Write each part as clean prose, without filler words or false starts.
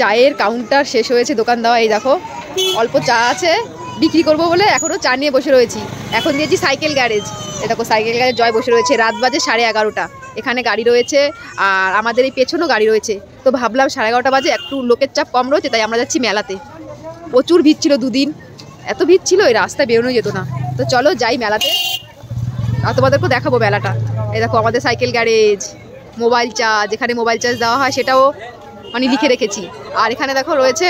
চায়ের কাউন্টার শেষ হয়েছে দোকান দেওয়া। এই দেখো অল্প চা আছে, বিক্রি করবো বলে এখনও চা নিয়ে বসে রয়েছি। এখন দিয়েছি সাইকেল গ্যারেজ। এ দেখো সাইকেল গ্যারেজ জয় বসে রয়েছে। রাত বাজে 11:30। এখানে গাড়ি রয়েছে আর আমাদের এই পেছনেও গাড়ি রয়েছে। তো ভাবলাম 11:30 বাজে একটু লোকের চাপ কম রয়েছে, তাই আমরা যাচ্ছি মেলাতে। প্রচুর ভিড় ছিল, দুদিন এত ভিড় ছিল এই রাস্তায় বেরোনো যেত না। তো চলো যাই মেলাতে আর তোমাদেরকেও দেখাবো মেলাটা। এই দেখো আমাদের সাইকেল গ্যারেজ, মোবাইল চার্জ, যেখানে মোবাইল চার্জ দেওয়া হয় সেটাও মানে লিখে রেখেছি। আর এখানে দেখো রয়েছে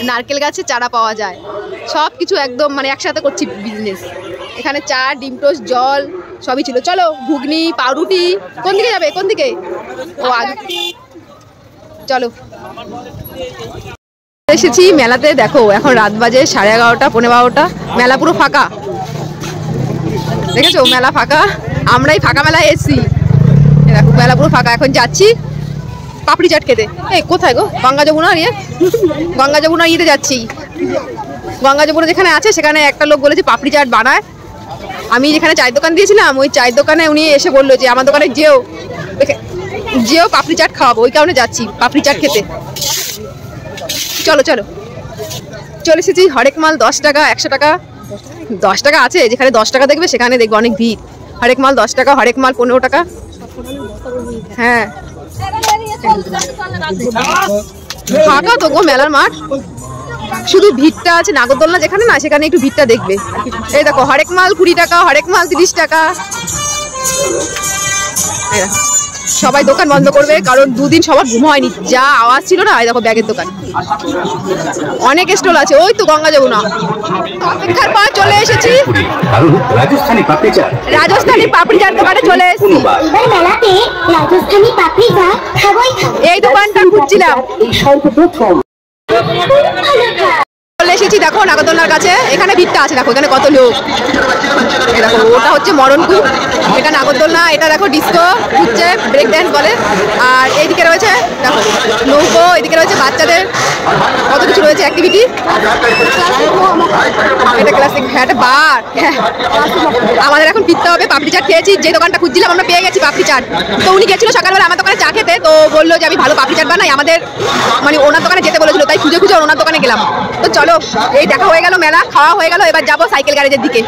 নারকেল গাছে চারা পাওয়া যায়। সব কিছু একদম মানে একসাথে করছি বিজনেস। এখানে চা, ডিম টোস্ট, জল সবই ছিল। চলো ঘুগনি, পাউরুটি। কোন দিকে যাবে, কোন দিকে? ও আগে চলো। এসেছি মেলাতে। দেখো এখন রাত বাজে 11:30, 11:15। মেলা পুরো ফাঁকা, দেখেছো মেলা ফাঁকা। আমরাই ফাঁকা মেলায় এসেছি। দেখো মেলা পুরো ফাঁকা। এখন যাচ্ছি পাপড়ি চাট খেতে। এই কোথায় গো? গঙ্গা যমুনা ইয়ে, গঙ্গা যমুনা ইয়েতে যাচ্ছি। গঙ্গা যমুনা যেখানে আছে সেখানে একটা লোক বলেছে পাপড়ি চাট বানায়। আমি যেখানে চায়ের দোকান দিয়েছিলাম ওই চায়ের দোকানে উনি এসে বললো যে আমার দোকানে যেও পাপড়ি চাট খাওয়াবো। ওই কারণে যাচ্ছি পাপড়ি চাট খেতে। চলো চলো। চলে এসেছি। হরেক মাল 10 টাকা, 100 টাকা। 10 টাকা আছে, যেখানে 10 টাকা দেখবে সেখানে দেখবে অনেক ভিড়। হরেক মাল 10 টাকা, হরেক মাল 15 টাকা। হ্যাঁ ফাঁকা তো গো মেলার মাঠ, শুধু ভিড়টা আছে নাগরদোলনা যেখানে না সেখানে একটু ভিড়টা দেখবে। এই দেখো হরেক মাল 20 টাকা, হরেক মাল 30 টাকা। সবাই দোকান বন্ধ করবে কারণ দুদিন সবার ঘুম হয়নি, যা আওয়াজ ছিল না। এই দেখো ব্যাগের দোকান, অনেক স্টল আছে। ওই তো গঙ্গা যমুনা। অপেক্ষার পর চলে এসেছি রাজস্থানী পাপড়ি চাট দোকানে চলে এসেছি। এই দোকানটা খুঁজছিলাম। চলে এসেছি দেখো নাগরদোলনার কাছে। এখানে ভিড়টা আছে, দেখো এখানে কত লোক। এই দেখো ওটা হচ্ছে মরণকূপ, এটা নাগরদোলনা। এটা দেখো ডিস্কো হচ্ছে, ব্রেক ড্যান্স বলে। আর এইদিকে রয়েছে দেখো নৌকো, এদিকে রয়েছে বাচ্চাদের কত কিছু রয়েছে অ্যাক্টিভিটি। এটা ক্লাসিক, হ্যাঁ এটা বার। হ্যাঁ আমাদের এখন ফিরতে হবে। পাপড়ি চাট খেয়েছি, যে দোকানটা খুঁজছিলাম আমরা পেয়ে গেছি পাপড়ি চাট। তো উনি গেছিল সকালবেলা আমার দোকানে চা খেতে, তো বললো যে আমি ভালো পাপড়ি চাট বানাই, আমাদের মানে ওনার দোকানে যেতে বলেছিল, তাই খুঁজে খুঁজে ওনার দোকানে গেলাম। তো চলো এই দেখা হয়ে গেল, মেলা খাওয়া হয়ে গেল, এবার যাবো সাইকেল গ্যারেজের দিকে।